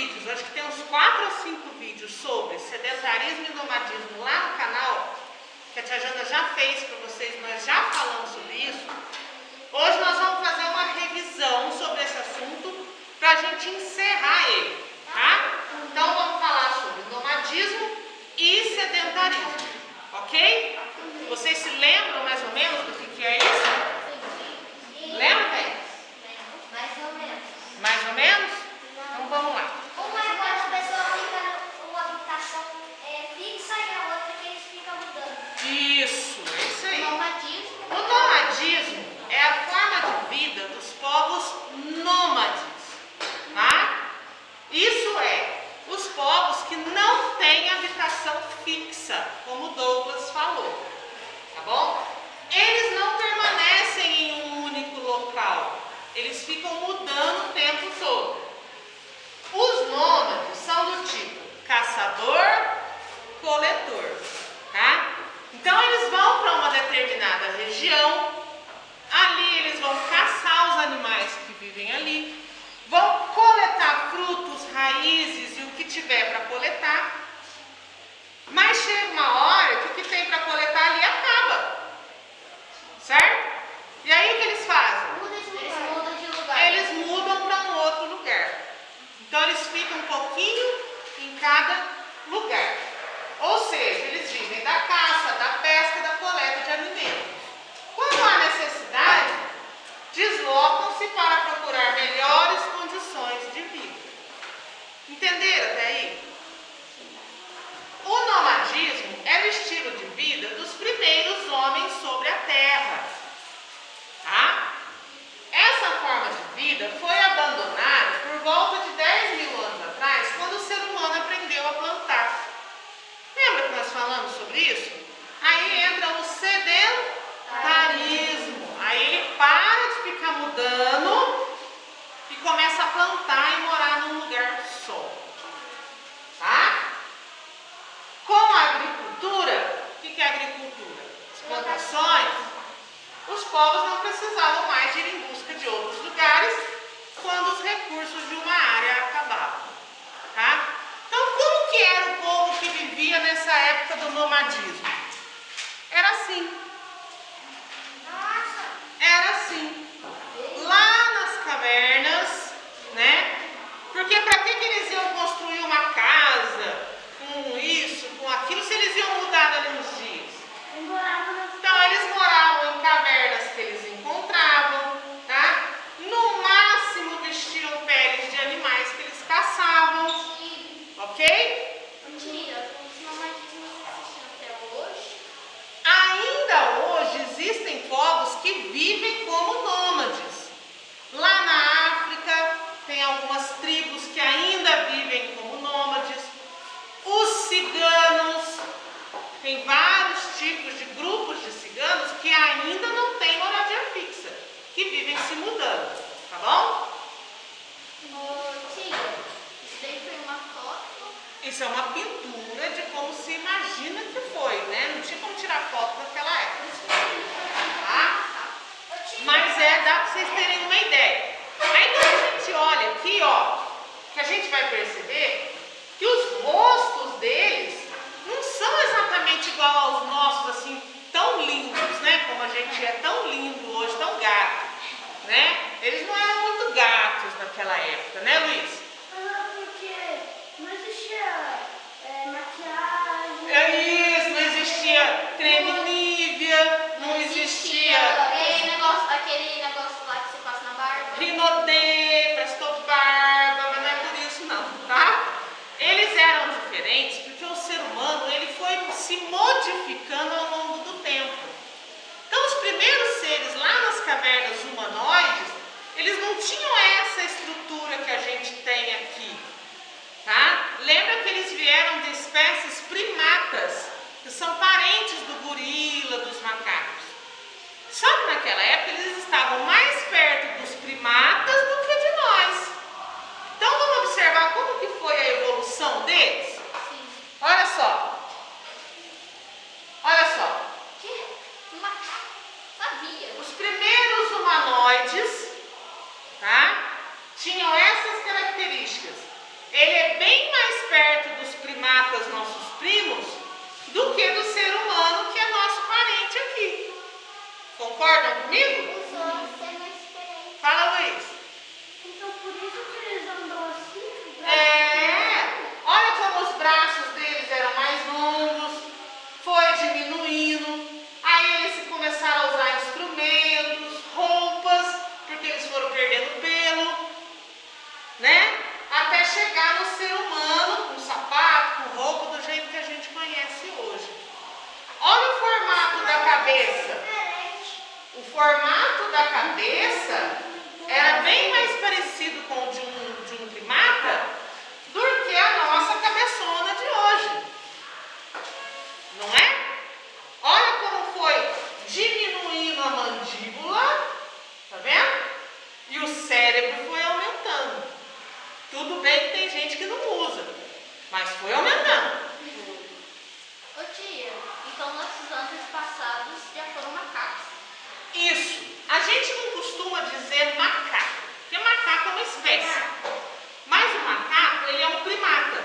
vídeos, acho que tem uns 4 ou 5 vídeos sobre sedentarismo e nomadismo lá no canal, que a tia Jana já fez para vocês, nós já falamos sobre isso. Hoje nós vamos fazer uma revisão sobre esse assunto para a gente encerrar ele, tá? Então vamos falar sobre nomadismo e sedentarismo, ok? Vocês se lembram mais ou menos do que é isso? Lembra, bem? Mais ou menos. Mais ou menos? Então vamos lá. Uma é quando a pessoa fica numa habitação fixa e a outra que eles ficam mudando. Isso, é isso aí. Nomadismo. O nomadismo é a forma de vida dos povos nômades, tá? Isso é, os povos que não têm habitação fixa, como Douglas falou, tá bom? Eles não permanecem em um único local, eles ficam mudando o tempo todo. Os nômades são do tipo caçador-coletor, tá? Então eles vão para uma determinada região, ali eles vão caçar os animais que vivem ali, vão coletar frutos, raízes e o que tiver para coletar, mas chega uma hora que o que tem para coletar ali acaba, certo? E aí o que eles fazem? Eles mudam de lugar. Eles mudam para um outro lugar. Então eles ficam um pouquinho em cada lugar. Ou seja, eles vivem da caça, da pesca e da coleta de alimentos. Quando há necessidade, deslocam-se para procurar melhores condições de vida. Entenderam até aí? O nomadismo era o estilo de vida dos primeiros homens sobre a terra. Tá? Essa forma de vida foi abandonada por volta de 10.000 anos atrás, quando o ser humano aprendeu a plantar. Lembra que nós falamos sobre isso? Aí entra o sedentarismo. Aí ele para de ficar mudando e começa a plantar e morar num lugar só. Tá? Com a agricultura, o que é agricultura? As plantações. Os povos não precisavam mais ir em busca de outros lugares quando os recursos de uma área acabavam. Tá? Então, como que era o povo que vivia nessa época do nomadismo? Era assim. Era assim. Lá nas cavernas, né? Porque para que eles iam construir uma casa com isso, com aquilo, se eles iam mudar dali uns dias? Então eles moravam em cavernas que eles encontravam, tá? No máximo vestiam peles de animais que eles caçavam, ok? Os nomadismos existem até hoje. Ainda hoje existem povos que vivem como nômades. Lá na África tem algumas tribos que ainda vivem como nômades. Os ciganos, tem vários tipos de grupos de ciganos que ainda não têm moradia fixa, que vivem se mudando, tá bom? Tia, isso daí foi uma foto. Isso é uma pintura de como se imagina que foi, né? Não tinha como tirar foto daquela época, tá? Mas dá para vocês terem uma ideia. Aí quando a gente olha aqui, ó, que a gente vai perceber que os rostos deles não são exatamente igual aos nossos, assim, tão lindos, né? Como a gente é tão lindo hoje, tão gato, né? Eles não eram muito gatos naquela época, né, Luiz? Porque não existia maquiagem. É isso, não existia creme Nivea, não existia Aquele negócio lá que você passa na barba. Rinodê, prestou barba, mas não é por isso não, tá? Eles eram diferentes porque o ser humano ele foi se modificando ao longo do tempo. Então os primeiros seres lá nas cavernas humanoides, eles não tinham essa estrutura que a gente tem aqui, tá? Lembra que eles vieram de espécies primatas, que são parentes do gorila, dos macacos. Só que naquela época eles estavam mais perto dos primatas do que de nós. Então vamos observar como que foi a evolução deles? Sim. Olha só. Olha só. Que? Sabia. Os primeiros humanoides, tá? Tinham essas características. ele é bem mais perto dos primatas, nossos primos, do que do ser humano, que é nosso parente aqui. Concordam comigo? Os outros é mais diferente. Fala, Luiz. Então por isso que eles andam assim? Olha como os braços deles eram mais longos, foi diminuindo, aí eles começaram a usar instrumentos, roupas, porque eles foram perdendo pelo, né? Até chegar no ser humano, com sapato, com roupa, do jeito que a gente conhece hoje. Olha o formato da cabeça. O formato da cabeça era bem mais parecido com o de um primata do que a nossa cabeçona de hoje. Não é? Olha como foi diminuindo a mandíbula, tá vendo? E o cérebro foi aumentando. Tudo bem que tem gente que não usa, mas foi aumentando. Ô tia, então nossos antepassados já foram macacos. Isso. A gente não costuma dizer macaco, porque macaco é uma espécie. Mas o macaco, ele é um primata.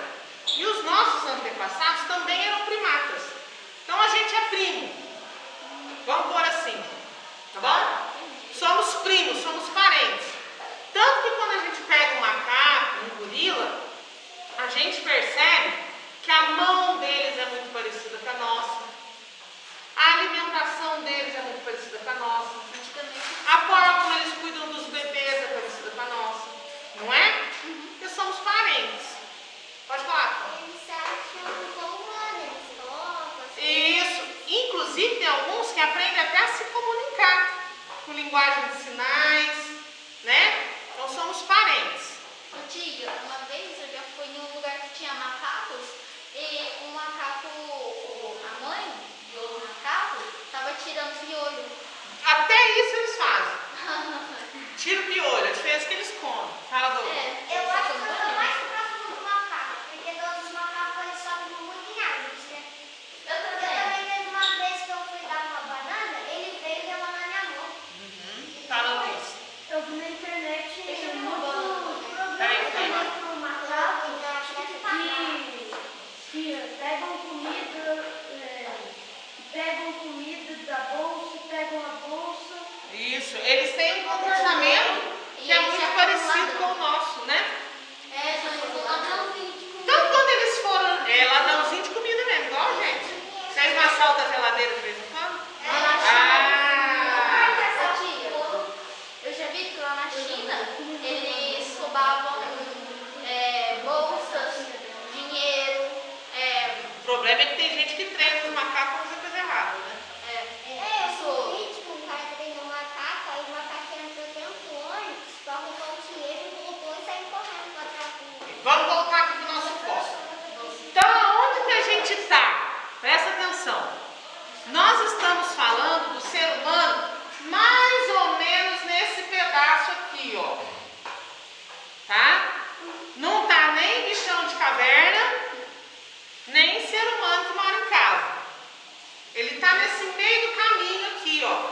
E os nossos antepassados também eram primatas. Então a gente é primo. Vamos pôr assim, tá bom? Somos primos, somos parentes. Tanto que quando a gente pega um macaco, um gorila, a gente percebe que a mão deles é muito parecida com a nossa. A alimentação deles é muito parecida com a nossa. A forma como eles cuidam dos bebês é parecida com a nossa. Não é? Porque somos parentes. Pode falar. Eles se acham como humanos, eles tocam. Isso. Inclusive tem alguns que aprendem até a se comunicar com linguagem de sinais, né? Então somos parentes. Ô tia, uma vez eu já fui em um lugar que tinha macacos e um macaco, a mãe de outro macaco, estava tirando piolho. Até isso eles fazem. Tira o piolho, a diferença é que eles comem. Fala do. Eu acho que eu sou mais próximo do macaco, porque todos os macacos eles sobem muito em árvores, né? Eu Eu também. também teve uma vez que eu fui dar uma banana, ele veio e deu uma na minha mão. Fala Luiz. Eu vi na internet Deixa eu ver uma muito banana. Peraí, programa peraí. também com macacos que pegam comida da bolsa, pegam a bolsa. Isso. Eles têm um comportamento que é eles muito já parecido ladrão. com o nosso, né? É, são tipo ladrãozinho de comida. Então quando eles foram. É ladrãozinho de comida mesmo, igual a gente. Vocês não assaltam a geladeira de vez em quando? Ô tia, eu já vi que lá na China eles roubavam bolsas, dinheiro, O problema é que tem gente que treina os macacos pra fazer coisa errada, né? Eu sou vítima, um cara treinou um macaco, aí o macaco entrou dentro do ônibus pra roubar o dinheiro, voltou e saiu correndo pra trás do Vamos voltar aqui pro nosso foco. Então, aonde que a gente está? Presta atenção. Nós estamos falando do ser humano mais ou menos nesse pedaço aqui, ó. Tá? Não tá nem bichão de caverna, nem ser humano que mora em casa. Ele tá nesse meio do caminho aqui, ó.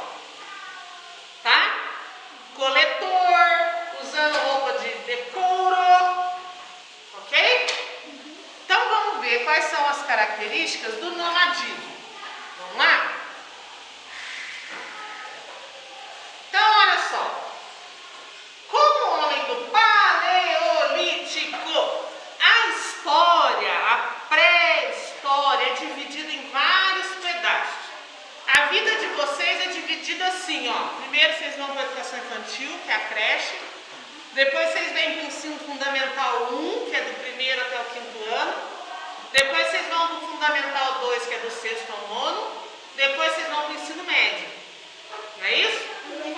Tá? Coletor, usando roupa de decoro. Ok? Então vamos ver quais são as características do nomadismo. Vamos lá? Então olha só. Como homem do Paleolítico, a história, a pré-história é dividida em vários pedaços. A vida de vocês é dividida assim, ó. Primeiro vocês vão para a educação infantil, que é a creche. Depois vocês vêm para o ensino fundamental 1, que é do primeiro até o 5º ano. Depois vocês vão para o fundamental 2, que é do 6º ao 9º. Depois vocês vão para o ensino médio. Não é isso?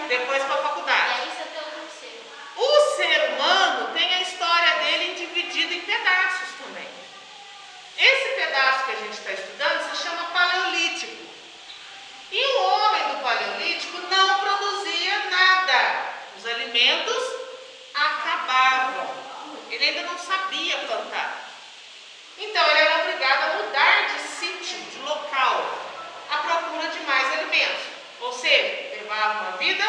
Depois para a e faculdade. aí você tem o terceiro. O ser humano tem a história dele dividida em pedaços também. Esse pedaço que a gente está estudando se chama Paleolítico. E o homem do Paleolítico não produzia nada. Os alimentos acabavam. Ele ainda não sabia plantar. Então ele era obrigado a mudar de sítio, de local, à procura de mais alimentos. Ou seja, levava uma vida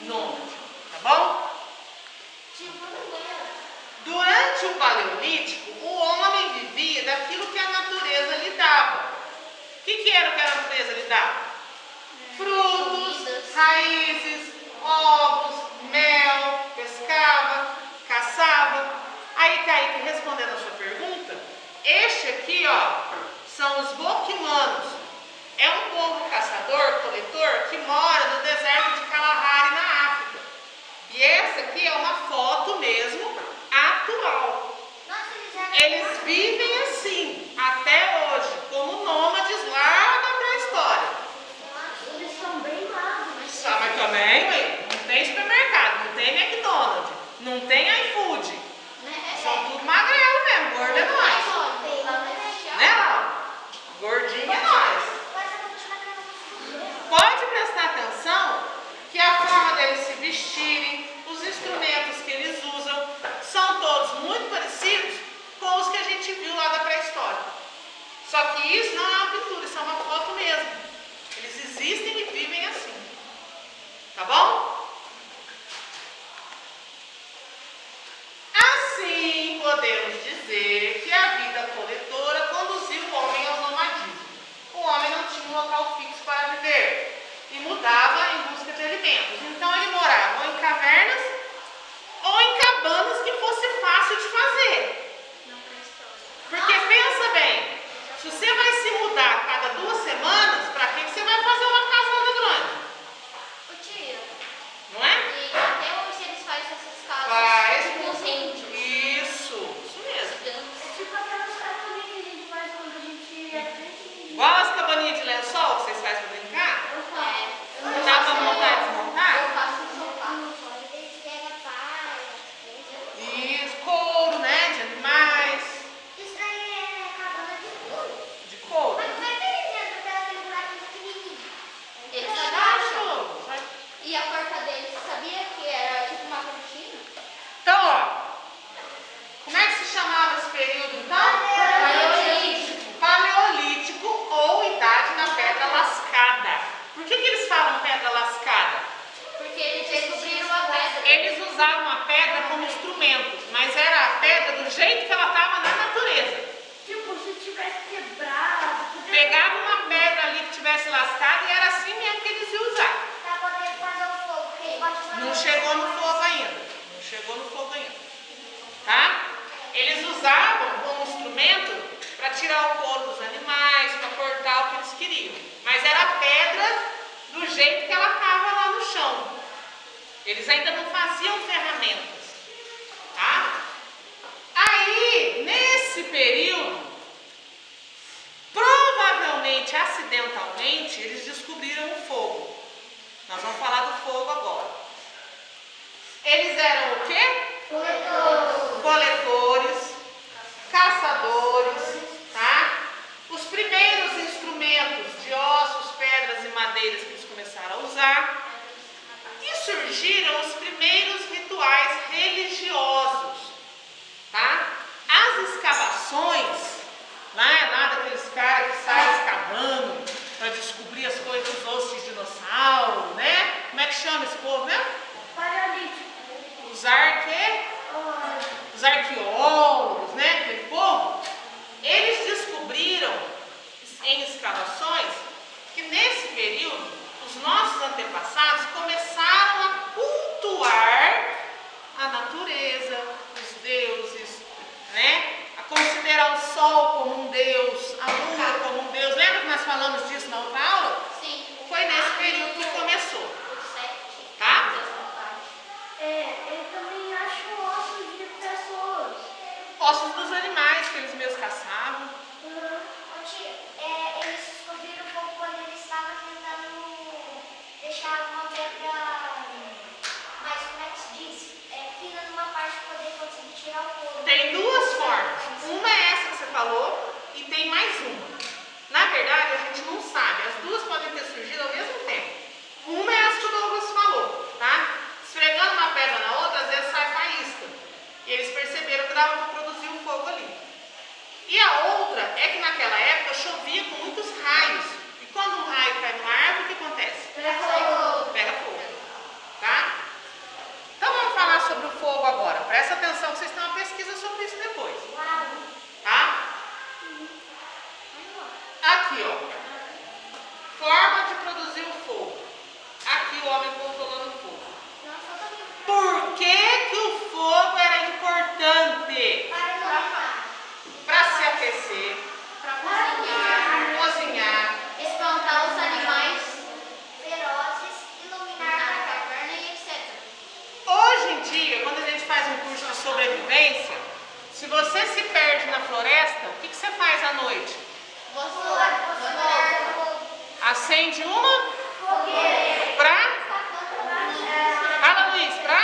nômade. Tá bom? Tipo, não era. Durante o Paleolítico, o homem vivia daquilo que a natureza lhe dava. O que era o que a natureza lhe dava? Frutos, raízes, ovos, mel, pescava, caçava. Aí, Kaique, respondendo a sua pergunta, este aqui, ó, são os boquimanos. É um povo caçador, coletor, que mora no deserto de Kalahari, na África. E essa aqui é uma foto mesmo atual. Eles vivem assim, até hoje, como nômades lá da pré-história. Eles são bem magros. Mas também, ué, não tem supermercado, não tem McDonald's, não tem iFood. São tudo magrelo mesmo, gordo é nós. Né, Laura? Gordinho é nós. Pode prestar atenção que a forma deles se vestirem, os instrumentos que eles usam, são todos muito parecidos com os que a gente viu lá da pré-história. Só que isso não é uma pintura, isso é uma foto mesmo. Eles existem e vivem assim. Tá bom? Assim, podemos dizer que a vida coletora conduziu o homem ao nomadismo. O homem não tinha um local fixo para viver e mudava em busca de alimentos. Então ele morava ou em cavernas ou em cabanas que fosse fácil de fazer. Porque pensa bem, se você vai se mudar a cada 2 semanas, para que você vai fazer uma casona grande? Não é? E até hoje eles fazem essas casas Faz. com os índios. Isso mesmo. É tipo aquelas cabaninhas que a gente faz quando a gente é pequenininho. Igual as cabaninhas de lençol que vocês fazem para brincar? Eu Dá para faço- montar e desmontar? Eu faço no sofá. Eles pegam palha, Isso, couro, né? De animais, isso daí é cabana de couro. de couro. Mas como é que eles entram pelas buraquinhos pequenininhos? Eles agacham. E a porta deles, sabia que era tipo uma cortina? Então, ó, como é que se chamava esse período então? Paleolítico. Paleolítico ou Idade na Pedra Lascada. Por que eles falam pedra lascada? Porque eles descobriram a pedra. Eles usavam a pedra como instrumento, mas era a pedra do jeito que ela estava na natureza. Tipo, se tivesse quebrado, Pegava uma pedra ali que tivesse lascada e era assim mesmo que eles iam usar. pra poder fazer o fogo, porque ele pode fazer Não o chegou no fogo ainda. Não chegou no fogo ainda. Tá? Eles usavam como instrumento para tirar o couro dos animais, para cortar o que eles queriam. Mas era a pedra do jeito que ela estava lá no chão. Eles ainda não faziam ferramentas. Tá? Aí, nesse período, provavelmente, acidentalmente, eles descobriram o fogo. Nós vamos falar do fogo agora. Eles eram o quê? Coletores, caçadores, tá? Os primeiros instrumentos de ossos, pedras e madeiras que eles começaram a usar. E surgiram os primeiros rituais religiosos, tá? As escavações, lá daqueles caras que saem escavando para descobrir as coisas dos ossos de dinossauro, né? Como é que chama esse povo, né? Paralítico. Os arqueólogos, né? Aquele povo, eles descobriram em escavações que nesse período os nossos antepassados começaram a cultuar a natureza, os deuses, né? A considerar o sol como um deus, a lua como um deus. Lembra que nós falamos disso na outra aula? Sim. Foi nesse período que começou, O 7. tá? Eu também acho ossos de pessoas. Ossos dos animais que eles mesmos caçavam. Eles descobriram o fogo quando eles estavam tentando deixar uma pedra mais, como é que se diz? Fina numa parte para poder conseguir tirar o fogo. Tem 2 formas. Uma é essa que você falou e tem mais uma. Na verdade, a gente não sabe. As 2 podem ter surgido ao mesmo tempo. Uma é essa que o Douglas falou, tá? Esfregando uma pedra na outra, às vezes sai faísca. E eles perceberam que dava para produzir um fogo ali. E a outra é que naquela época chovia com muitos raios. E quando um raio cai numa árvore, o que acontece? Pega fogo. Tá? Então vamos falar sobre o fogo agora. Presta atenção que vocês têm uma pesquisa sobre isso depois. e o homem pousou lá no fogo. Nossa, eu também. Por que o fogo era importante? Para se aquecer, Pra cozinhar, cozinhar. espantar os animais Ferozes, iluminar na a caverna. caverna e etc. Hoje em dia, quando a gente faz um curso de sobrevivência, se você se perde na floresta, o que você faz à noite? Acende uma pra... Fala, Luiz, pra...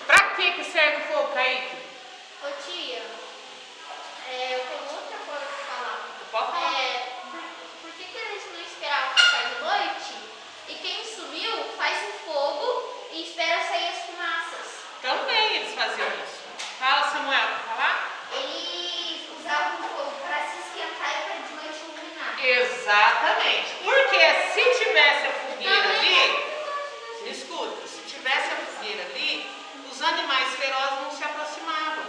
Pra que serve o fogo, Kaique? Ô tia, eu tenho outra coisa pra falar. Pode falar. Por que eles não esperavam ficar de noite? E quem sumiu faz um fogo e espera sair as fumaças. Também eles faziam isso. Fala, Samuel, quer falar? Eles usavam o fogo para se esquentar e para de noite iluminar. Exatamente. Porque se tivesse a fogueira ali, escuta, se tivesse a fogueira ali, os animais ferozes não se aproximavam.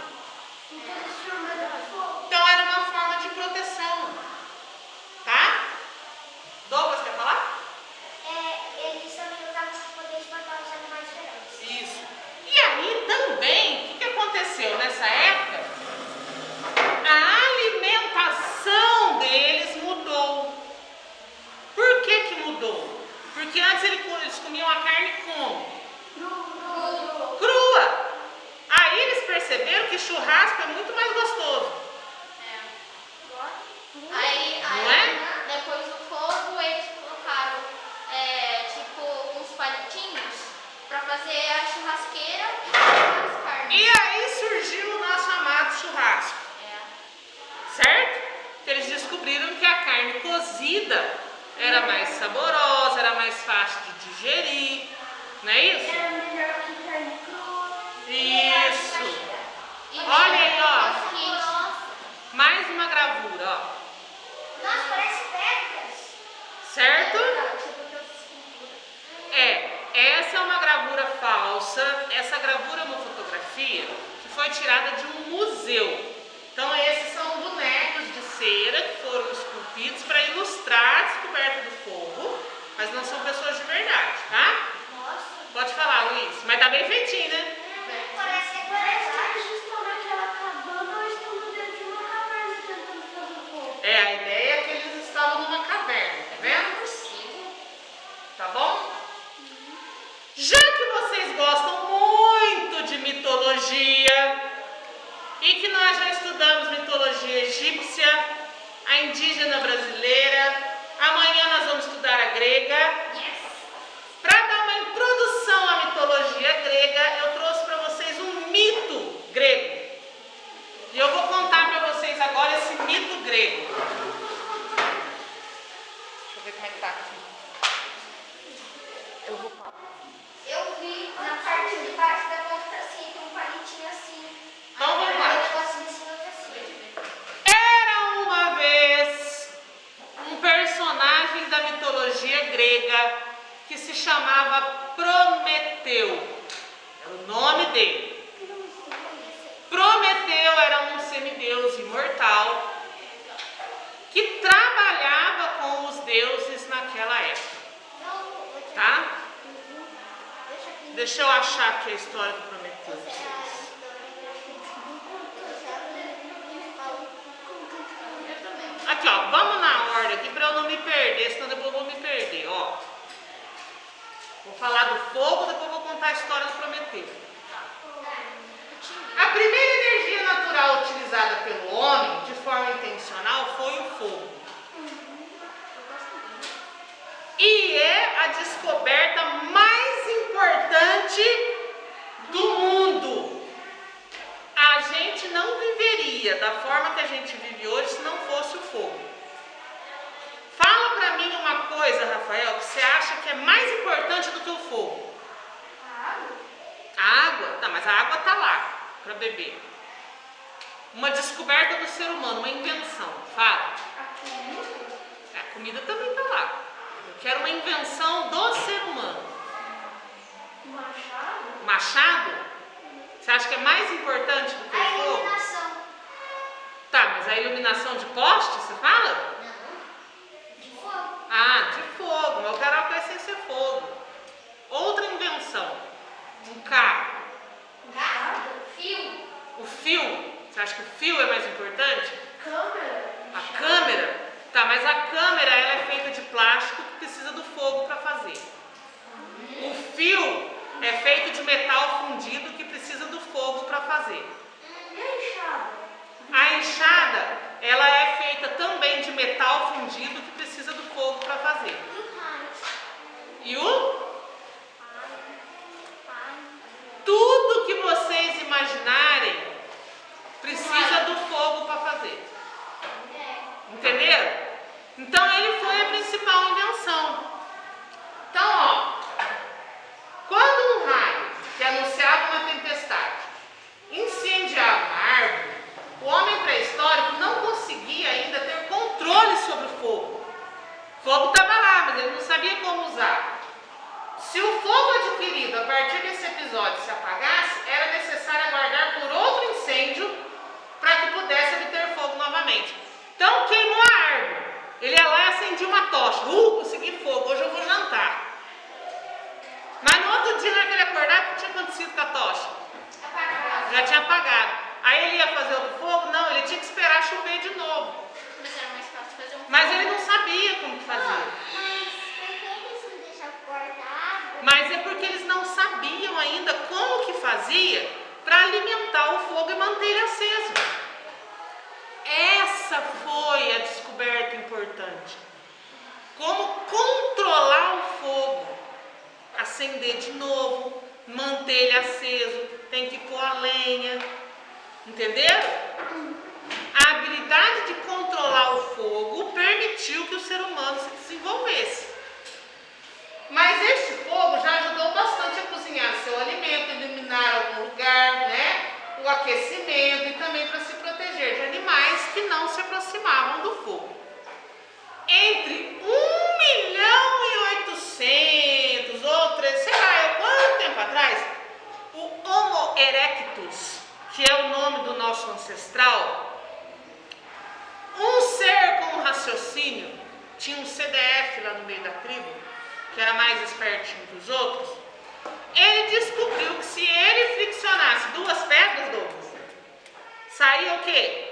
Então era uma forma de proteção. Tá? Douglas, quer falar? Eles também usavam para poder espantar os animais ferozes. Isso. E aí também, o que aconteceu nessa época? A alimentação deles mudou. Por que mudou? Porque antes eles comiam a carne como? Crua. Aí eles perceberam que churrasco é muito mais gostoso. Aí, Não é? depois do fogo, eles colocaram tipo uns palitinhos para fazer a churrasqueira e colocar as carnes. E aí surgiu o nosso amado churrasco. Certo? Eles descobriram que a carne cozida era mais saborosa, era mais fácil de digerir. Não é isso? Era melhor que carne crua. Isso. E Olha aí, ó. ó. Mais uma gravura, ó. Nossa, parece pedras. Certo? Essa é uma gravura falsa. Essa gravura é uma fotografia que foi tirada de um museu. Então esses são bonecos de cera que foram esculpidos para ilustrar a descoberta do fogo, mas não são pessoas de verdade, tá? Nossa. Pode falar, Luiz. Mas tá bem feitinho, né? Parece que eles estão naquela cabana ou estão dentro de uma caverna tentando fazer fogo. A ideia é que eles estavam numa caverna, tá vendo? Tá bom? Já que vocês gostam muito de mitologia e que nós já estudamos mitologia egípcia, a indígena brasileira, amanhã nós vamos estudar a grega. Para dar uma introdução à mitologia grega, eu trouxe para vocês um mito grego. E eu vou contar para vocês agora esse mito grego. Deixa eu ver como é que tá aqui. Eu vi na parte de baixo da ponta assim, tem um palitinho assim. Então vamos lá. Um negócio desse outro assim. Era uma vez um personagem da mitologia grega que se chamava Prometeu. Era o nome dele. Prometeu era um semideus imortal que trabalhava com os deuses naquela época. Tá? Deixa eu achar aqui a história do Prometeu. Aqui, ó, vamos na ordem aqui para eu não me perder, senão depois eu vou me perder, ó. Vou falar do fogo, depois vou contar a história do Prometeu. A primeira energia natural utilizada pelo homem, de forma intencional, foi o fogo. E é a descoberta mais importante do mundo. A gente não viveria da forma que a gente vive hoje se não fosse o fogo. Fala pra mim uma coisa, Rafael, que você acha que é mais importante do que o fogo. A água? Tá, mas a água tá lá para beber. Uma descoberta do ser humano, uma invenção. Fala. A comida também tá lá. Eu quero uma invenção do ser humano. Machado? Machado? Você acha que é mais importante do que A o fogo? iluminação. Tá, mas a iluminação de poste, você fala? Não. De fogo. Ah, de fogo, mas o garoto é sem ser fogo. Outra invenção, um carro. Carro. Fio. O fio, você acha que o fio é mais importante? Câmera. A câmera? Tá, mas a câmera ela é feita de plástico que precisa do fogo para fazer. O fio é feito de metal fundido que precisa do fogo para fazer. E a enxada? A enxada, ela é feita também de metal fundido que precisa do fogo para fazer. E o? Tudo que vocês imaginarem precisa do fogo para fazer. Entenderam? Então ele foi a principal invenção. Então, ó, quando um raio que anunciava uma tempestade incendiava uma árvore, o homem pré-histórico não conseguia ainda ter controle sobre o fogo. O fogo estava lá, mas ele não sabia como usar. Se o fogo adquirido a partir desse episódio se apagasse, era necessário aguardar por outro incêndio para que pudesse obter fogo novamente. Então queimou a árvore. Ele ia lá e acendia uma tocha. Consegui fogo, hoje eu vou jantar. Mas no outro dia, na hora que ele acordava, o que tinha acontecido com a tocha? Apagado. Já tinha apagado. Aí ele ia fazer outro fogo? Não, ele tinha que esperar chover de novo. Mas era mais fácil fazer um Mas ele não sabia como que fazia. Mas por que eles não deixam guardado? Mas é porque eles não sabiam ainda como que fazia para alimentar o fogo e manter ele aceso. Essa foi a descoberta importante. Como controlar o fogo. Acender de novo, manter ele aceso, tem que pôr a lenha. Entenderam? A habilidade de controlar o fogo permitiu que o ser humano se desenvolvesse. Mas este fogo já ajudou bastante a cozinhar seu alimento, iluminar algum lugar, né? O aquecimento e também para se proteger de animais que não se aproximavam do fogo. Entre 1.800.000 ou 3, sei lá, quanto tempo atrás, o Homo erectus, que é o nome do nosso ancestral, um ser com um raciocínio, tinha um CDF lá no meio da tribo, que era mais espertinho que os outros, ele descobriu que se ele friccionasse duas pedras, Douglas, saía o quê?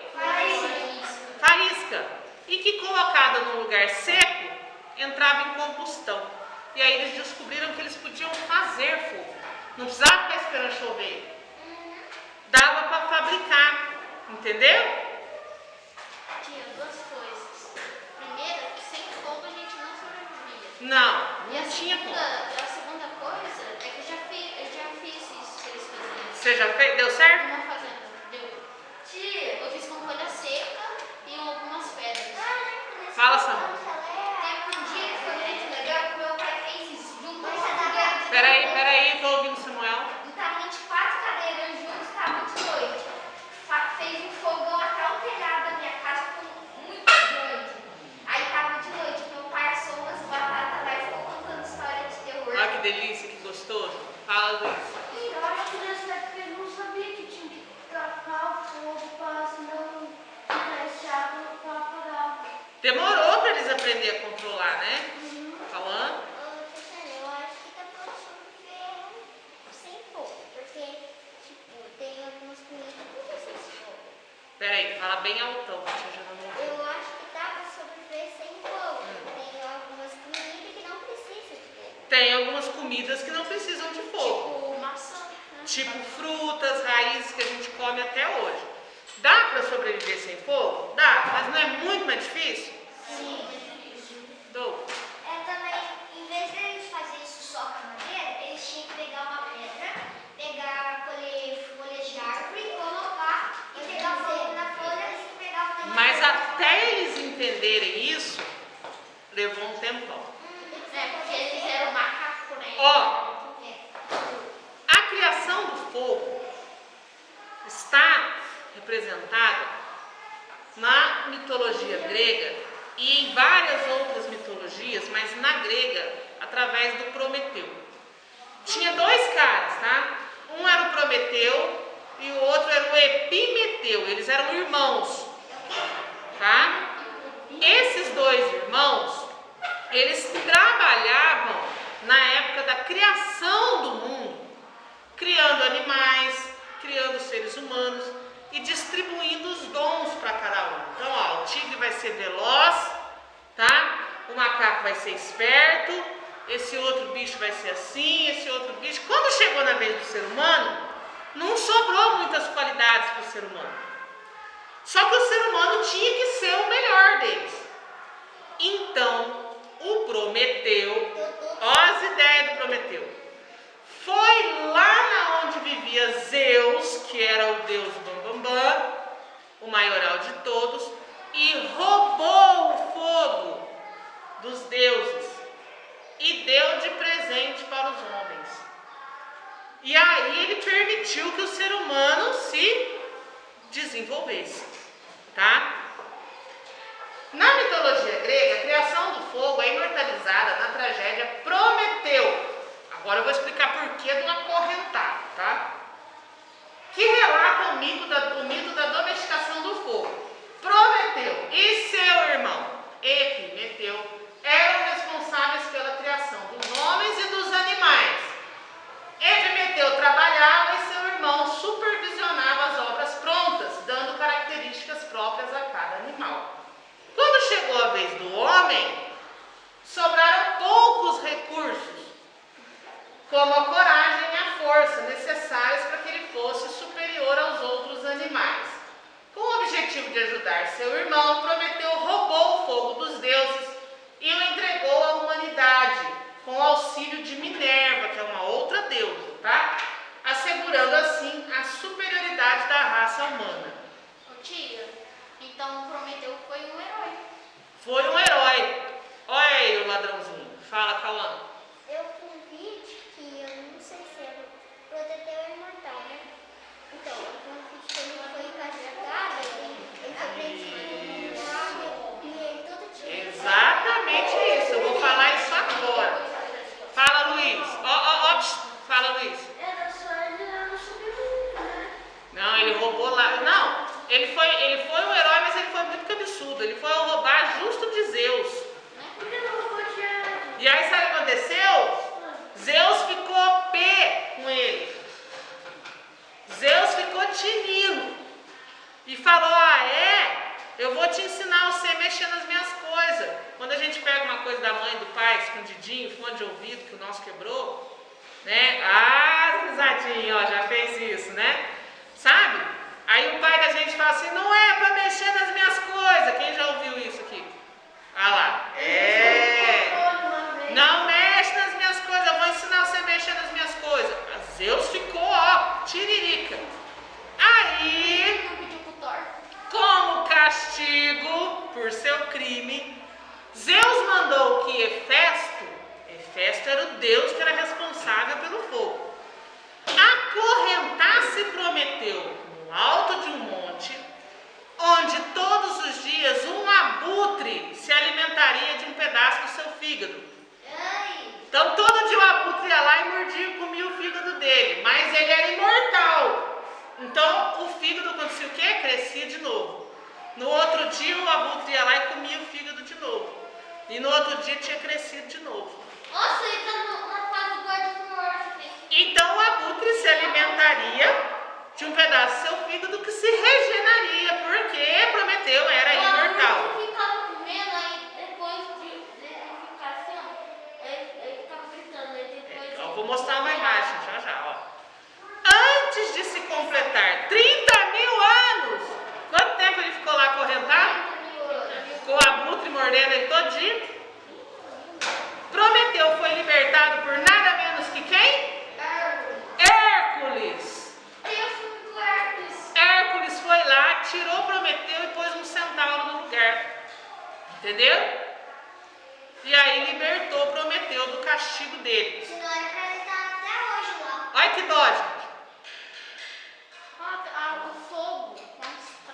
Faísca. E que colocada num lugar seco, entrava em combustão. E aí eles descobriram que eles podiam fazer fogo. Não precisava ficar esperando chover. Dava para fabricar. Entendeu? Tinha duas coisas. Primeiro, que sem fogo a gente não sobrevivia. Não, E a não tinha como. segunda coisa é que eu já fiz isso que eles faziam. Você já fez? Deu certo? Uma fazenda, deu. Eu fiz com folha seca e algumas pedras. Fala, Samuel. Teve um dia que foi muito legal que meu pai fez isso. Juntou uma fogueira. Peraí, tô ouvindo Samuel. Um tamanho de 4 cadeiras juntos, estava de noite. Fez um fogão até o telhado da minha casa, ficou muito grande. Aí estava de noite, meu pai assou umas batatas lá e ficou contando história de terror. Olha que delícia, que gostoso. Fala, Luiz. Eu acho que nessa época eu não sabia que tinha que tacar o fogo para senão tivesse água para apagar. Demorou para eles aprenderem a controlar, né? Falando. Eu acho que dá para sobreviver sem fogo, porque tipo, tem algumas comidas que não precisam de fogo. Peraí, fala bem altão, que você já não ouviu. Eu acho que dá para sobreviver sem fogo. Tem algumas comidas que não precisam de fogo. Tem algumas comidas que não precisam de fogo. Tipo maçã. Né? Tipo frutas, raízes que a gente come até hoje. Dá para sobreviver sem fogo? Dá, mas não é muito mais difícil? Sim. Dou. Também, em vez de eles fazerem isso só com a madeira, eles tinham que pegar uma pedra, colher folhas de árvore, colocar e pegar fogo na folha e pegar o Mas até eles entenderem isso, levou um tempão. Porque eles eram macaco, né? Ó, a criação do fogo está representada na mitologia grega e em várias outras mitologias, mas na grega, através do Prometeu. Tinha dois caras, tá? Um era o Prometeu e o outro era o Epimeteu. Eles eram irmãos. tá? Esses dois irmãos, eles trabalhavam na época da criação do mundo, criando animais, criando seres humanos e distribuindo os dons para cada um. Então, ó, o tigre vai ser veloz, tá? O macaco vai ser esperto, esse outro bicho vai ser assim, esse outro bicho. Quando chegou na vez do ser humano, não sobrou muitas qualidades para o ser humano. Só que o ser humano tinha que ser o melhor deles. Então, o Prometeu, ó as ideias do Prometeu, foi lá na onde vivia Zeus, que era o deus Bambambam, o maioral de todos, e roubou o fogo dos deuses e deu de presente para os homens. E aí ele permitiu que o ser humano se desenvolvesse, tá? Na mitologia grega, a criação do fogo é imortalizada na tragédia Prometeu. Agora eu vou explicar por que do acorrentado, tá? Que relata o mito da domesticação do fogo. Prometeu e seu irmão Epimeteu eram responsáveis pela criação dos homens e dos animais. Epimeteu trabalhava e seu irmão supervisionava as obras prontas, dando características próprias a cada animal. Quando chegou a vez do homem, sobraram poucos recursos, como a coragem e a força necessárias para que ele fosse superior aos outros animais. Com o objetivo de ajudar seu irmão, Prometeu roubou o fogo dos deuses e o entregou à humanidade, com o auxílio de Minerva, que é uma outra deusa, tá? Assegurando assim a superioridade da raça humana. Ô tia, então Prometeu foi um herói. Foi um herói. Olha aí o ladrãozinho. Fala, Cauã. Eu convite que eu não sei se é Prometeu é imortal, né? Então, eu convite que ele foi castigado, ele foi prendido no lago e ele todo dia. Exatamente isso. Eu vou falar isso agora. Fala, Luiz. Fala, Luiz. Era só ele não subiu nunca, né? Não, ele roubou lá. Não, ele foi um herói, mas ele foi muito cabeçudo. Ele foi roubar justo de Zeus. Por que não roubou de Hades? E aí, sabe o que aconteceu? Zeus ficou pé com ele. Zeus ficou tinindo. E falou, eu vou te ensinar você a mexer nas minhas coisas. Quando a gente pega uma coisa da mãe e do pai, escondidinho, fone de ouvido, que o nosso quebrou, né? Risadinho, ó, já fez isso, né? Sabe? Aí o pai da gente fala assim, não é para mexer nas minhas coisas. Quem já ouviu isso aqui? Ah lá. Não mexe nas minhas coisas, eu vou ensinar você a mexer nas minhas coisas. Zeus ficou, ó, tiririca. Aí, como castigo por seu crime, Zeus mandou que Hefesto era o deus que era responsável pelo fogo, acorrentasse Prometeu no alto de um monte, onde todos os dias um abutre se alimentaria de um pedaço do seu fígado. Então todo dia o abutre ia lá e mordia e comia o fígado dele, mas ele era imortal. Então o fígado acontecia o quê? Crescia de novo. No outro dia o abutre ia lá e comia o fígado de novo. E no outro dia tinha crescido de novo. Nossa, ele tá na fase do guarda. Então o abutre se alimentaria de um pedaço do seu fígado que se regeneraria, porque Prometeu era imortal. Ele ficava comendo, aí depois de ele ficar assim, ó, ele ficava gritando, aí depois... Eu vou mostrar uma imagem já, ó. Antes de se completar 30.000 anos, quanto tempo ele ficou lá acorrentado? Com o abutre mordendo ele todinho. Prometeu foi libertado por nada menos que quem? Hércules. Hércules foi lá, tirou Prometeu e pôs um centauro no lugar. Entendeu? E aí libertou Prometeu do castigo dele. Senão era pra ele estar até hoje lá. Olha que dó, gente. O fogo.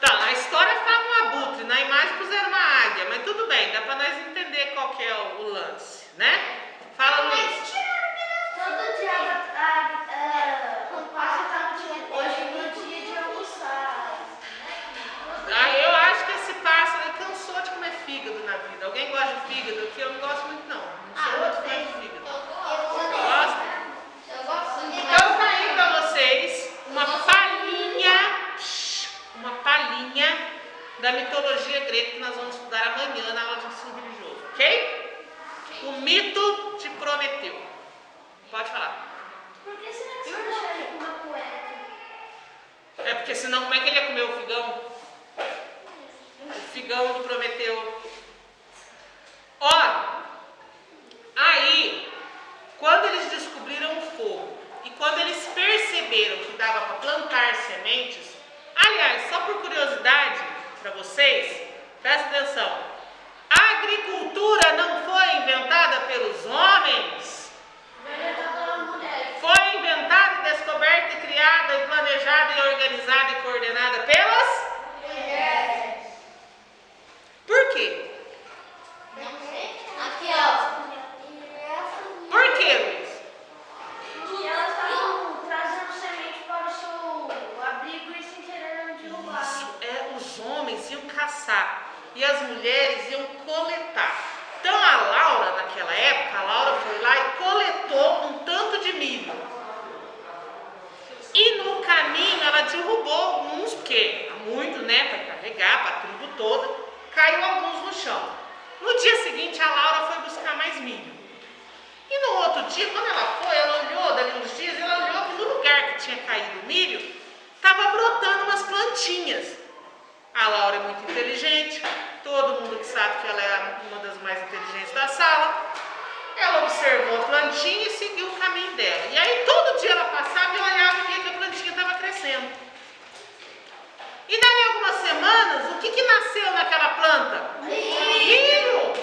Tá, a história fala um abutre, na imagem puseram uma águia, mas tudo bem, dá pra nós entender qual que é o lance, né? Fala, Luiz. Todo dia, quando passa, hoje no dia de almoçar. Eu acho que esse pássaro da mitologia grega que nós vamos estudar amanhã na aula de ensino religioso, ok? O mito de Prometeu. Pode falar. Por que será que você deixou ele com uma poeta? É porque senão como é que ele ia comer o figão? O figão do Prometeu. Ó, aí, quando eles descobriram o fogo e quando eles perceberam que dava para plantar sementes, aliás, só por curiosidade para vocês, presta atenção, a agricultura não foi inventada pelos homens, foi inventada e descoberta e criada e planejada e organizada e coordenada pelas mulheres. Por quê? Não sei. Aqui, ó. Por quê, Luiz? E elas estavam trazendo semente para o seu abrigo e sem querer não derrubar. Os homens iam caçar e as mulheres iam coletar. Então a Laura, naquela época, a Laura foi lá e coletou um tanto de milho. E no caminho ela derrubou uns, porque há muito, né, para carregar, para a tribo toda, caiu alguns no chão. No dia seguinte a Laura foi buscar mais milho. E no outro dia, quando ela foi, ela olhou, dali uns dias, ela olhou que no lugar que tinha caído o milho, estava brotando umas plantinhas. A Laura é muito inteligente, todo mundo que sabe que ela é uma das mais inteligentes da sala. Ela observou a plantinha e seguiu o caminho dela. E aí todo dia ela passava e olhava e via que a plantinha estava crescendo. E dali algumas semanas, o que nasceu naquela planta? Milho!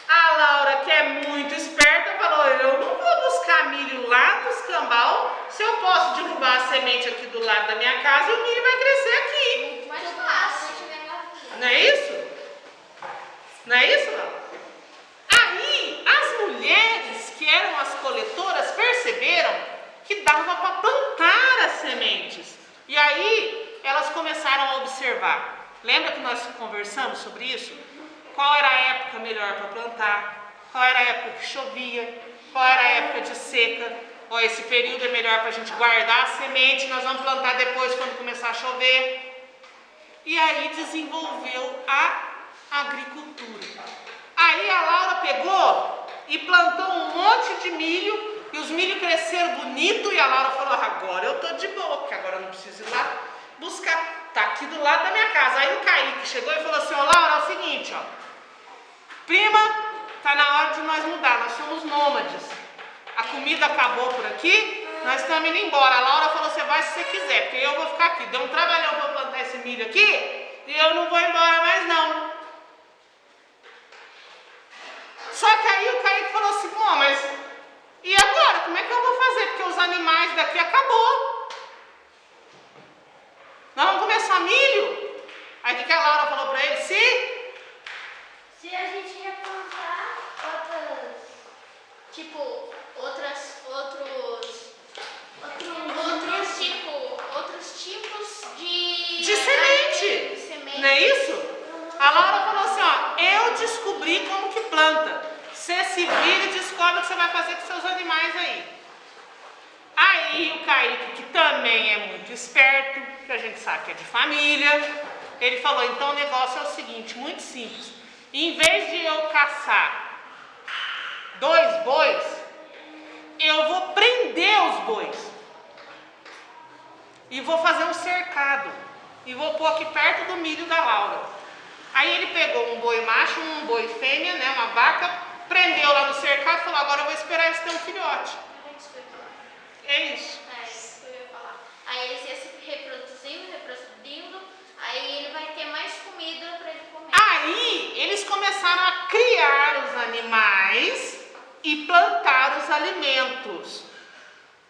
A Laura, que é muito esperta, falou, eu não vou buscar milho lá no escambau, se eu posso derrubar a semente aqui do lado da minha casa e o milho vai crescer aqui. Mais fácil. Não é isso? Não é isso, não? Aí, as mulheres que eram as coletoras perceberam que dava para plantar as sementes. E aí, elas começaram a observar. Lembra que nós conversamos sobre isso? Qual era a época melhor para plantar? Qual era a época que chovia? Qual era a época de seca? Ó, esse período é melhor para a gente guardar a semente, nós vamos plantar depois quando começar a chover. E aí desenvolveu a agricultura. Aí a Laura pegou e plantou um monte de milho, e os milho cresceram bonito, e a Laura falou, agora eu tô de boa, porque agora eu não preciso ir lá buscar, tá aqui do lado da minha casa. Aí o Kaique chegou e falou assim, ô Laura, é o seguinte, ó, prima, tá na hora de nós mudar, nós somos nômades, a comida acabou por aqui, nós estamos indo embora. A Laura falou, você vai se você quiser, porque eu vou ficar aqui, deu um trabalhão para plantar esse milho aqui, e eu não vou embora mais não. Só que aí o Kaique falou assim, bom, mas e agora? Como é que eu vou fazer? Porque os animais daqui acabou. Nós vamos começar milho? Aí o que a Laura falou para ele? Se a gente replantar outros tipos de semente. Não é isso? A Laura falou assim, ó, eu descobri como que planta. Você se vira e descobre o que você vai fazer com seus animais aí. Aí o Kaique, que também é muito esperto, que a gente sabe que é de família, ele falou, então o negócio é o seguinte, muito simples. Em vez de eu caçar 2 bois, eu vou prender os bois. E vou fazer um cercado. E vou pôr aqui perto do milho da Laura. Aí ele pegou um boi macho, um boi fêmea, né, uma vaca, prendeu lá no cercado e falou, agora eu vou esperar eles terem um filhote. É isso. É isso que eu ia falar. Aí eles iam se reproduzindo, aí ele vai ter mais comida para ele comer. Aí eles começaram a criar os animais e plantar os alimentos.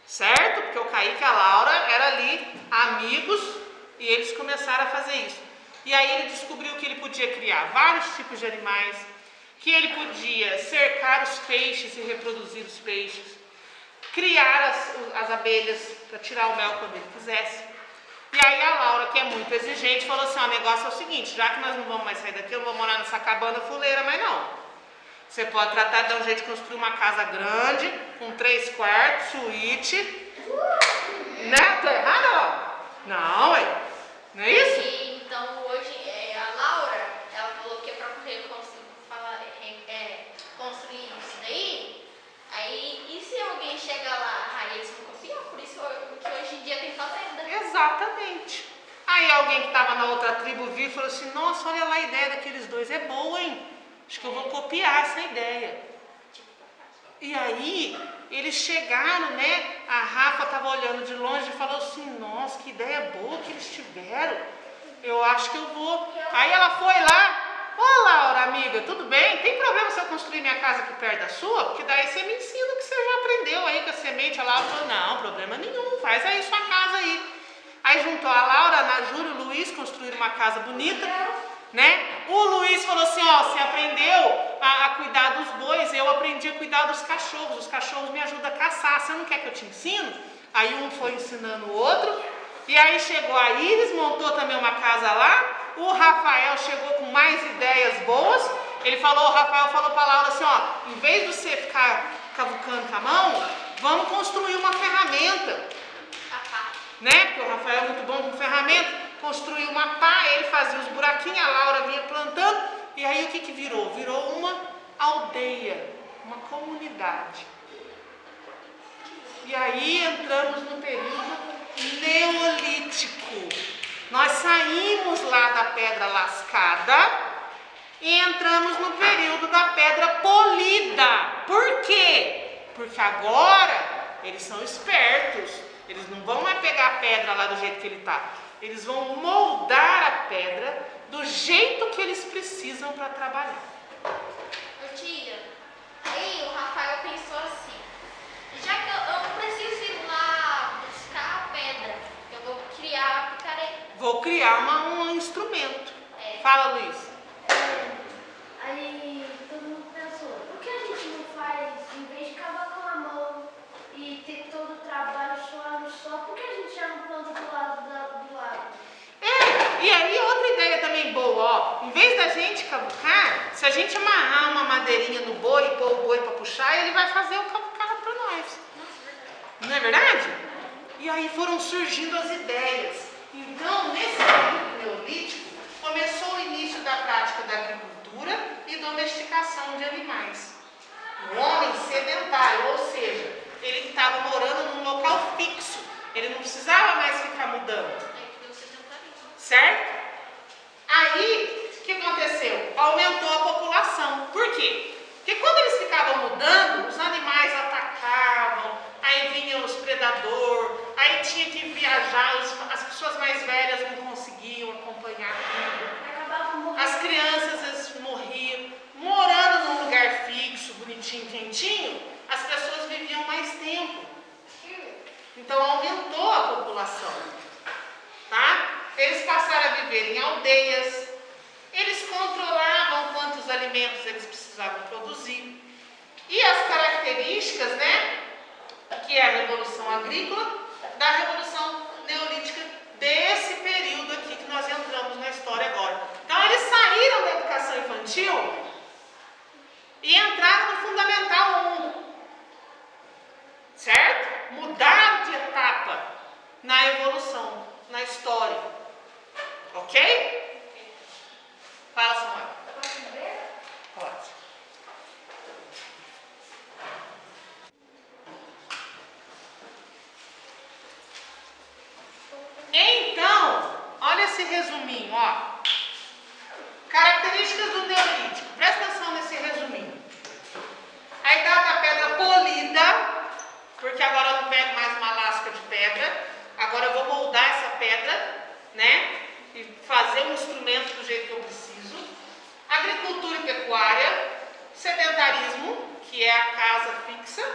Certo? Porque o Kaique e a Laura eram ali amigos e eles começaram a fazer isso. E aí ele descobriu que ele podia criar vários tipos de animais, que ele podia cercar os peixes e reproduzir os peixes, criar as abelhas para tirar o mel quando ele quisesse. E aí a Laura, que é muito exigente, falou assim, o negócio é o seguinte, já que nós não vamos mais sair daqui, eu não vou morar nessa cabana fuleira mais não. Você pode tratar de dar um jeito de construir uma casa grande, com 3 quartos, suíte. Né? Tô errada, ó? Não, ué. Não é isso? Então hoje alguém que estava na outra tribo viu e falou assim, nossa, olha lá a ideia daqueles dois, é boa, hein? Acho que eu vou copiar essa ideia. E aí, eles chegaram, né? A Rafa estava olhando de longe e falou assim, nossa, que ideia boa que eles tiveram. Eu acho que eu vou. Aí ela foi lá, ô Laura, amiga, tudo bem? Tem problema se eu construir minha casa aqui perto da sua? Porque daí você me ensina o que você já aprendeu aí com a semente. A Laura falou, não, problema nenhum, faz aí sua casa aí. Aí juntou a Laura, a Ana Júlia e o Luiz, construíram uma casa bonita, né? O Luiz falou assim, ó, você aprendeu a cuidar dos bois, eu aprendi a cuidar dos cachorros. Os cachorros me ajudam a caçar, você não quer que eu te ensino? Aí um foi ensinando o outro, e aí chegou a Iris, montou também uma casa lá. O Rafael chegou com mais ideias boas. O Rafael falou para a Laura assim, ó, em vez de você ficar cavucando com a mão, vamos construir uma ferramenta. Né? Porque o Rafael é muito bom com ferramenta, construiu uma pá, ele fazia os buraquinhos, a Laura vinha plantando, e aí o que virou? Virou uma aldeia, uma comunidade. E aí entramos no período neolítico. Nós saímos lá da pedra lascada e entramos no período da pedra polida. Por quê? Porque agora eles são espertos. Eles não vão mais pegar a pedra lá do jeito que ele está. Eles vão moldar a pedra do jeito que eles precisam para trabalhar. Ô tia, aí o Rafael pensou assim, já que eu não preciso ir lá buscar a pedra, eu vou criar a picareta. Vou criar um instrumento. Fala, Luiz. Aí todo mundo pensou, por que a gente não faz, em vez de cavar com a mão e ter todo o trabalho suar no sol, por que a gente já não planta do lado do lago? E aí outra ideia também boa, ó. Em vez da gente cavucar, se a gente amarrar uma madeirinha no boi e pôr o boi para puxar, ele vai fazer o cavucar para nós. Não é verdade? E aí foram surgindo as ideias. Então, nesse período neolítico, começou o início da prática da agricultura e domesticação de animais. O homem sedentário, ou seja, ele estava morando num local fixo. Ele não precisava mais ficar mudando. Certo? Aí, o que aconteceu? Aumentou a população. Por quê? Porque quando eles ficavam mudando, os animais atacavam, aí vinham os predadores, aí tinha que viajar, as pessoas mais velhas não conseguiam acompanhar tudo. As crianças, às vezes, morriam. Morando num lugar fixo, bonitinho, quentinho, as pessoas viviam mais tempo. Então, aumentou a população. Tá? Eles passaram a viver em aldeias, eles controlavam quantos alimentos eles precisavam produzir. E as características, né, que é a Revolução Agrícola, da Revolução Neolítica, desse período aqui que nós entramos na história agora. Então, eles saíram da educação infantil e entraram no Fundamental 1, certo? Mudaram de etapa na evolução, na história. Ok? Fala, Samuel. Posso ver? Pode. Então, olha esse resuminho, ó. Características do Neolítico. Presta atenção nesse resuminho. A idade da pedra polida, porque agora eu não pego mais uma lasca de pedra. Agora eu vou moldar essa pedra, né? E fazer um instrumento do jeito que eu preciso. Agricultura e pecuária, sedentarismo, que é a casa fixa,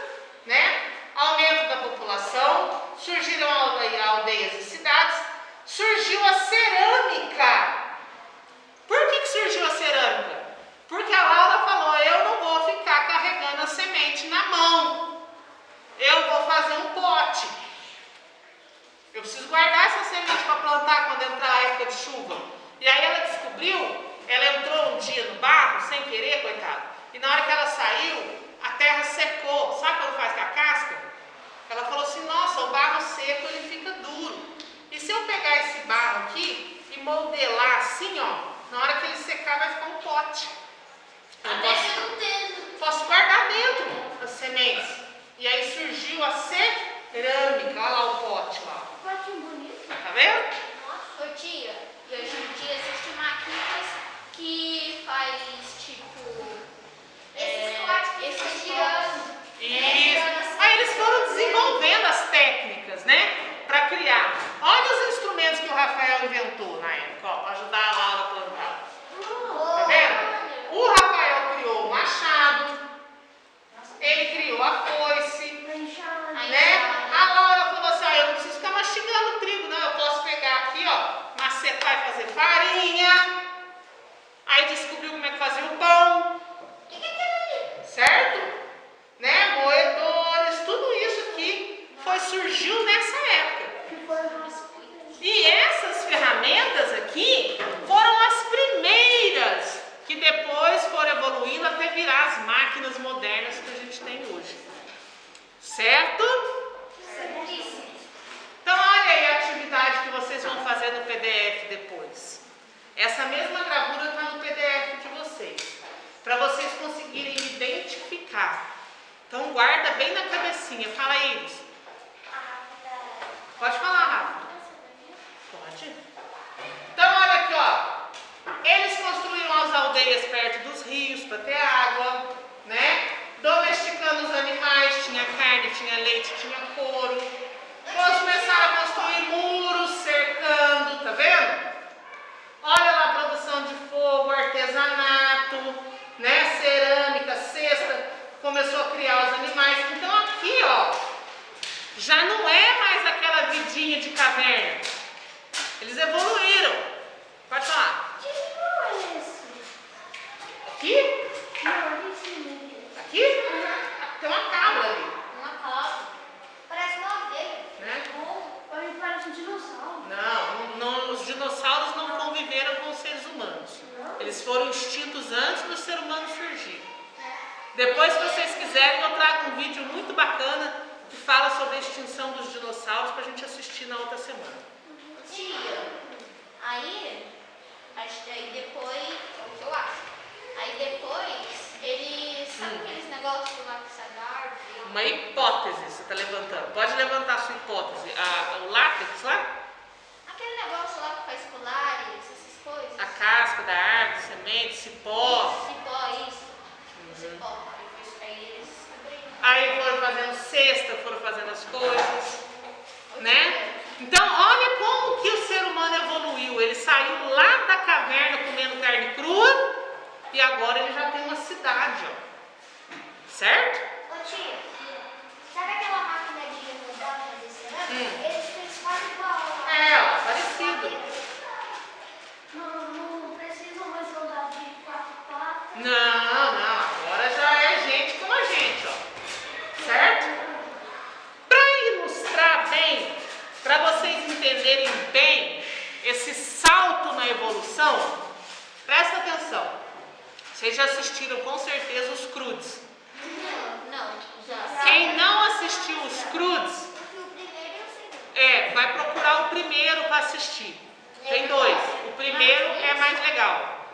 né? Aumento da população, surgiram aldeias e cidades, surgiu a cerâmica. Por que surgiu a cerâmica? Porque a Laura falou, eu não vou ficar carregando a semente na mão, eu vou fazer um pote. Eu preciso guardar essa semente para plantar quando entrar a época de chuva. E aí ela descobriu, ela entrou um dia no barro, sem querer, coitada. E na hora que ela saiu, a terra secou. Sabe quando faz com a casca? Ela falou assim, nossa, o barro seco ele fica duro. E se eu pegar esse barro aqui e modelar assim, ó, na hora que ele secar vai ficar um pote. Eu posso guardar dentro as sementes. E aí surgiu a cerâmica, olha lá o pote lá. Potinho bonito. Tá vendo? Nossa. Ô tia, e hoje em dia existem máquinas que faz tipo Esses cortes que esses vocês dias. Isso. Aí eles foram desenvolvendo as técnicas, né? Para criar. Olha os instrumentos que o Rafael inventou na época, ó, para ajudar a Laura a plantar. Tá vendo? O Rafael criou o machado, ele criou a foice, né? A Laura falou assim, eu não preciso ficar mastigando o trigo, não, eu posso pegar aqui, ó, macetar e fazer farinha. Aí descobriu como é que fazia o pão, certo? Né? Moedores, tudo isso aqui surgiu nessa época. E essas ferramentas aqui foram as primeiras que depois foram evoluindo até virar as máquinas modernas que a gente tem hoje. Certo? Certíssimo. Então olha aí a atividade que vocês vão fazer no PDF depois. Essa mesma gravura está no PDF de vocês, para vocês conseguirem identificar. Então guarda bem na cabecinha. Fala aí, Iris. Pode falar, Rafa. Pode. Então olha aqui, ó. Eles construíram as aldeias perto dos rios para ter água, né? Domesticando os animais, tinha carne, tinha leite, tinha couro. Depois começaram a construir muros cercando, tá vendo? Olha lá a produção de fogo, artesanato, né? Cerâmica, cesta, começou a criar os animais. Então aqui, ó, já não é mais aquela vidinha de caverna. Eles evoluíram. Pode falar. Que animal é esse? Aqui? Não, esse mesmo. Aqui? Tem uma cabra ali, Uma cabra. Parece uma ovelha. né? Pra mim parece um dinossauro. Não, os dinossauros não conviveram com os seres humanos. Eles foram extintos antes do ser humano surgir. Depois, se vocês quiserem, eu trago um vídeo muito bacana que fala sobre a extinção dos dinossauros para a gente assistir na outra semana. Tia, aí depois, é o que eu acho. Aí depois, eles, sabe aqueles negócios lá que sai da árvore? Uma hipótese você está levantando. Pode levantar a sua hipótese. O látex lá? Aquele negócio lá que faz colares, essas coisas. A casca da árvore, semente, cipó. Cipó, isso. Cipó. Aí eles abriram. Aí foram fazendo cesta, foram fazendo as coisas, né? Então, olha como que o ser humano evoluiu. Ele saiu lá da caverna comendo carne crua e agora ele já tem uma cidade, ó. Certo? Ô tia, sabe aquela máquina de remoldar fazer cerâmica? Eles fazem igual. Ó, parecido. Não precisam mais andar de 4x4. Não, agora já é gente como a gente, ó. Certo? Para ilustrar bem, para vocês entenderem bem esse salto na evolução, presta atenção. Vocês já assistiram com certeza os Croods. Não, já. Quem não assistiu os Croods, O primeiro e o segundo. vai procurar o primeiro para assistir. Tem dois. O primeiro é mais legal.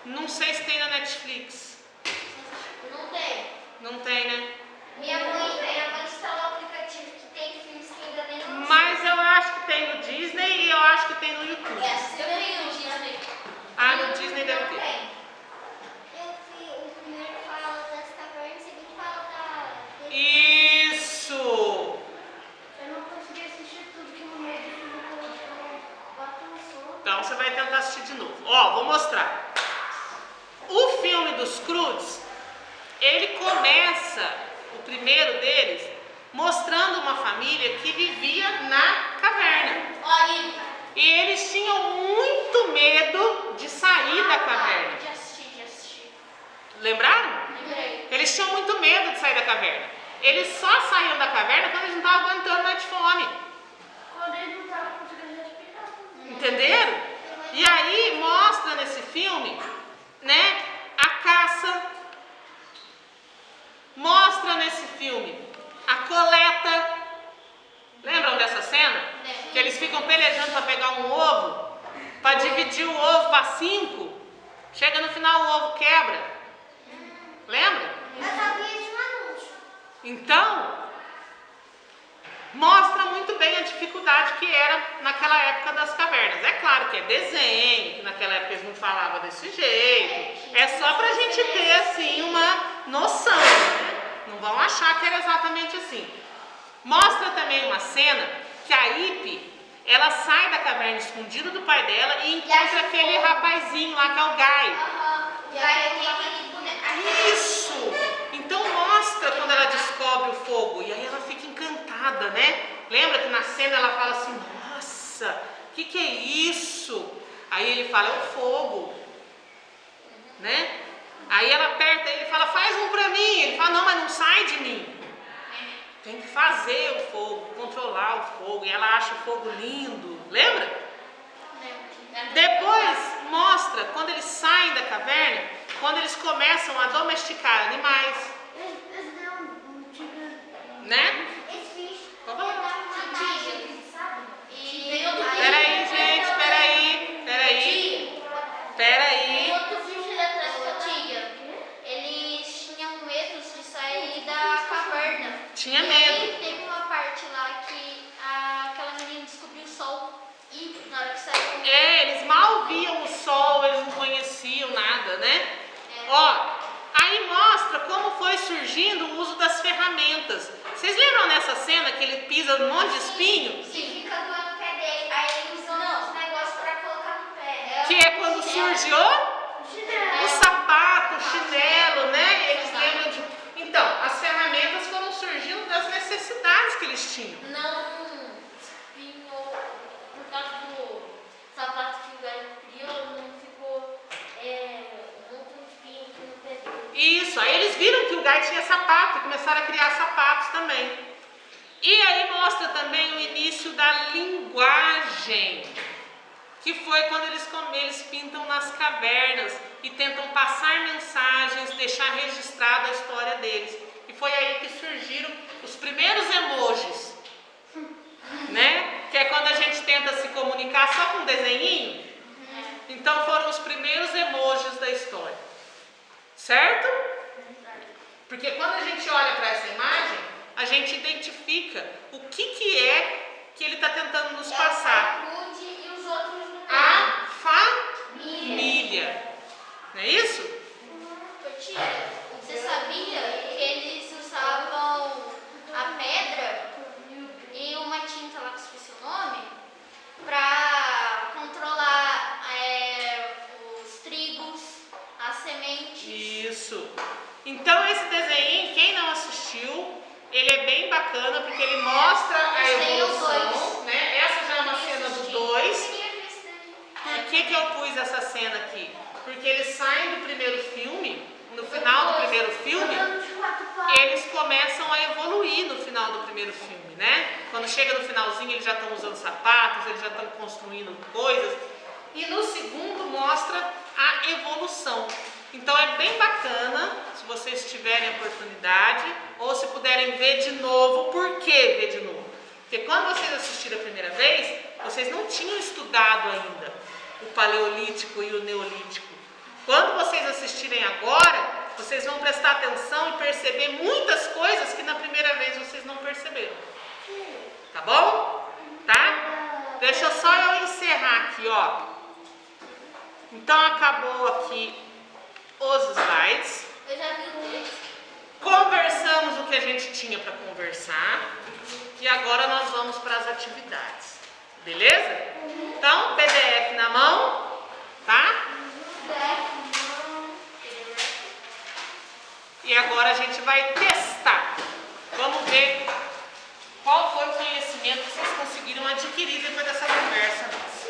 Não sei se tem na Netflix. Não tem. Não tem, né? Minha mãe instalou o aplicativo que tem filmes que ainda nem lançou. Mas eu acho que tem no Disney e eu acho que tem no YouTube. Eu tenho o Disney. Ah, no Disney deve Não ter. tem. O primeiro fala das cavernas, o segundo fala da... Isso! Eu não consegui assistir tudo que no meio do filme colocou. Balançou. Então você vai tentar assistir de novo. Ó, vou mostrar. O filme dos Croods, ele começa, o primeiro deles, mostrando uma família que vivia na caverna. Olha, E eles tinham muito medo de sair da caverna. já assisti. Lembraram? Lembrei. Eles tinham muito medo de sair da caverna. Eles só saíam da caverna quando eles não estavam aguentando mais de fome. Quando ele não estava conseguindo respirar. Entenderam? E aí mostra nesse filme, né, a caça. Mostra nesse filme a coleta. Lembram dessa cena? Lembro. Que eles ficam pelejando para pegar um ovo, para dividir o ovo para 5. Chega no final o ovo quebra. Lembra? Eu só vi isso no anúncio. Então, mostra muito bem a dificuldade que era naquela época das cavernas. É claro que é desenho, que naquela época eles não falavam desse jeito. É só pra gente ter assim uma noção, né? Não vão achar que era exatamente assim. Mostra também uma cena que a Ipe, ela sai da caverna escondida do pai dela e encontra aquele rapazinho lá que é o Gai. Isso! Então mostra quando ela descobre o fogo e aí ela fica encantada, né? Lembra que na cena ela fala assim, nossa, que é isso? Aí ele fala, é o fogo, né? Aí ela aperta ele e fala, faz um pra mim. Ele fala, não, mas não sai de mim. Tem que fazer o fogo, controlar o fogo. E ela acha o fogo lindo, lembra? Depois mostra quando eles saem da caverna, quando eles começam a domesticar animais, né? Peraí, gente, peraí. Outro vídeo atrás que eu tinha, eles tinham medo de sair da caverna. Tinha E medo. aí teve uma parte lá que aquela menina descobriu o sol e na hora que saiu. Eles mal viam o sol, eles não conheciam nada, né? Ó, aí mostra como foi surgindo o uso das ferramentas. Vocês lembram nessa cena que ele pisa num monte de espinho? Sim, fica doendo o pé dele. Aí ele usou uns negócios pra colocar no pé. Que é quando surge o sapato, o chinelo, né? Eles lembram de... Então, as ferramentas foram surgindo das necessidades que eles tinham. Não espinho por causa do sapato que o velho criou, não ficou muito espinho aqui no pé dele. Isso, aí eles viram que o Gai tinha sapato e começaram a criar sapatos também. E aí mostra também o início da linguagem, que foi quando eles pintam nas cavernas e tentam passar mensagens, deixar registrada a história deles. E foi aí que surgiram os primeiros emojis, né? Que é quando a gente tenta se comunicar só com um desenhinho. Então foram os primeiros emojis da história, certo? Porque quando a gente olha para essa imagem, a gente identifica o que é que ele está tentando nos passar. E os outros não. A família. Não é isso? Tia, você sabia que eles usavam a pedra e uma tinta lá que esqueci o nome para controlar os trigos, as sementes? Isso. Então esse desenho, quem não assistiu, ele é bem bacana porque ele mostra a evolução, né? Essa já é uma cena do 2. Por que eu pus essa cena aqui? Porque eles saem do primeiro filme, no final do primeiro filme, eles começam a evoluir no final do primeiro filme, né? Quando chega no finalzinho, eles já estão usando sapatos, eles já estão construindo coisas. E no segundo mostra a evolução. Então é bem bacana, se vocês tiverem a oportunidade, ou se puderem ver de novo. Por que ver de novo? Porque quando vocês assistiram a primeira vez, vocês não tinham estudado ainda o paleolítico e o neolítico. Quando vocês assistirem agora, vocês vão prestar atenção e perceber muitas coisas que na primeira vez vocês não perceberam. Tá bom? Tá? Deixa só eu encerrar aqui, ó. Então acabou aqui os slides. Eu já vi dois. Conversamos o que a gente tinha para conversar. E agora nós vamos para as atividades. Beleza? Então, PDF na mão, tá? E agora a gente vai testar. Vamos ver qual foi o conhecimento que vocês conseguiram adquirir depois dessa conversa nossa.